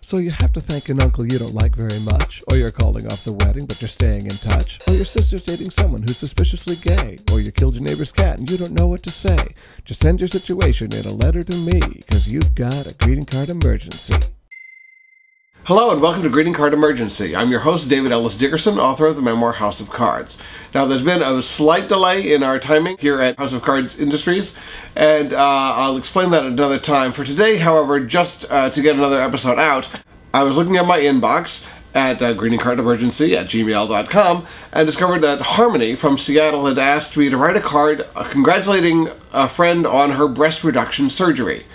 So you have to thank an uncle you don't like very much, or you're calling off the wedding but you're staying in touch, or your sister's dating someone who's suspiciously gay, or you killed your neighbor's cat and you don't know what to say. Just send your situation in a letter to me, cause you've got a greeting card emergency. Hello and welcome to Greeting Card Emergency. I'm your host, David Ellis Dickerson, author of the memoir House of Cards. Now, there's been a slight delay in our timing here at House of Cards Industries, and I'll explain that another time. For today, however, just to get another episode out, I was looking at my inbox at greetingcardemergency@gmail.com and discovered that Harmony from Seattle had asked me to write a card congratulating a friend on her breast reduction surgery.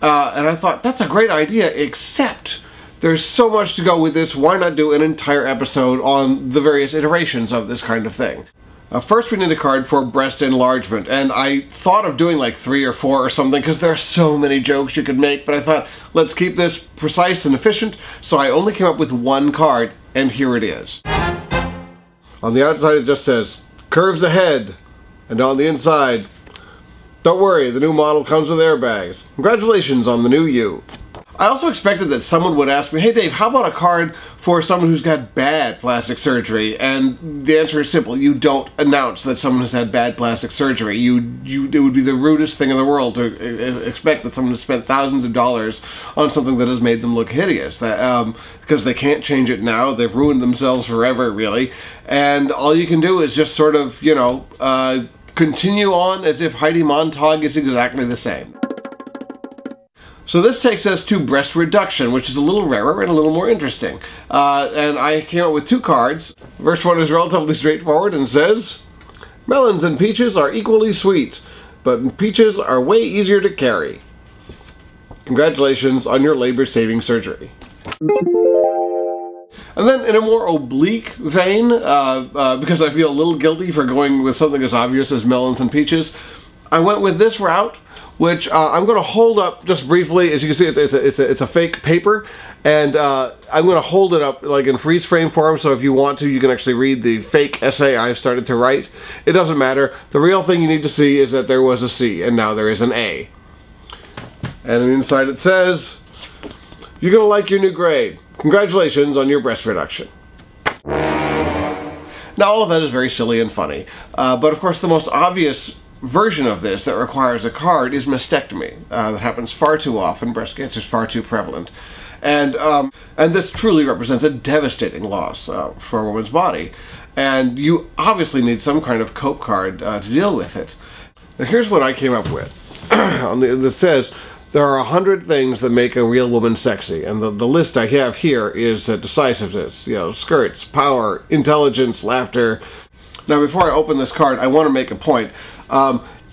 And I thought, that's a great idea, except there's so much to go with this, why not do an entire episode on the various iterations of this kind of thing? First we need a card for breast enlargement, and I thought of doing like 3 or 4 or something because there are so many jokes you could make, but I thought, let's keep this precise and efficient, so I only came up with one card, and here it is. On the outside it just says, curves ahead, and on the inside, don't worry, the new model comes with airbags. Congratulations on the new you. I also expected that someone would ask me, hey Dave, how about a card for someone who's got bad plastic surgery? And the answer is simple. You don't announce that someone has had bad plastic surgery. It would be the rudest thing in the world to expect that someone has spent thousands of dollars on something that has made them look hideous. Because they can't change it now. They've ruined themselves forever, really. And all you can do is just sort of, continue on as if Heidi Montag is exactly the same. So this takes us to breast reduction, which is a little rarer and a little more interesting. And I came up with 2 cards. The first one is relatively straightforward and says, melons and peaches are equally sweet, but peaches are way easier to carry. Congratulations on your labor-saving surgery. And then in a more oblique vein, because I feel a little guilty for going with something as obvious as melons and peaches, I went with this route, which I'm going to hold up just briefly. As you can see, it's a fake paper, and I'm going to hold it up like in freeze frame form, so if you want to, you can actually read the fake essay I've started to write. It doesn't matter. The real thing you need to see is that there was a C, and now there is an A. And inside it says, you're going to like your new grade. Congratulations on your breast reduction. Now, all of that is very silly and funny, but of course the most obvious version of this that requires a card is mastectomy. That happens far too often. Breast cancer is far too prevalent. And this truly represents a devastating loss for a woman's body. And you obviously need some kind of cope card to deal with it. Now here's what I came up with. That says, there are 100 things that make a real woman sexy. And the list I have here is decisiveness, skirts, power, intelligence, laughter. Now before I open this card, I want to make a point.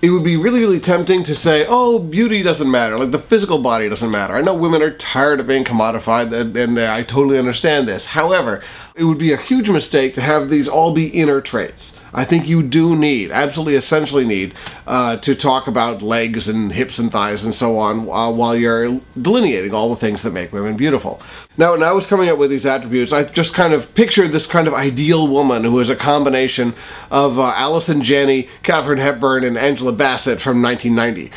It would be really, really tempting to say, oh, beauty doesn't matter, like the physical body doesn't matter. I know women are tired of being commodified, and I totally understand this. However, it would be a huge mistake to have these all be inner traits. I think you do need, absolutely essentially need, to talk about legs and hips and thighs and so on while you're delineating all the things that make women beautiful. Now, when I was coming up with these attributes, I just kind of pictured this kind of ideal woman who is a combination of Allison Janney, Katharine Hepburn, and Angela Bassett from 1990.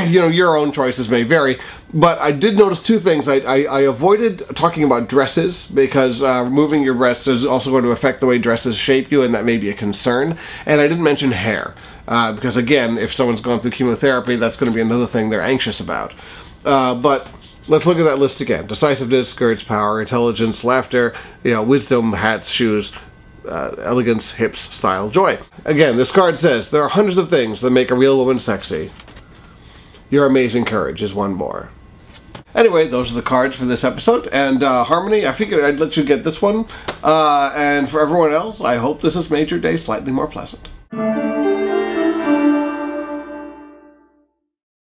Your own choices may vary, but I did notice 2 things. I avoided talking about dresses because removing your breasts is also going to affect the way dresses shape you, and that may be a concern. And I didn't mention hair, because again, if someone's gone through chemotherapy, that's going to be another thing they're anxious about. But let's look at that list again. Decisiveness, skirts, power, intelligence, laughter, wisdom, hats, shoes, elegance, hips, style, joy. Again, this card says, there are hundreds of things that make a real woman sexy. Your amazing courage is one more. Anyway, those are the cards for this episode, and Harmony, I figured I'd let you get this one, and for everyone else, I hope this has made your day slightly more pleasant.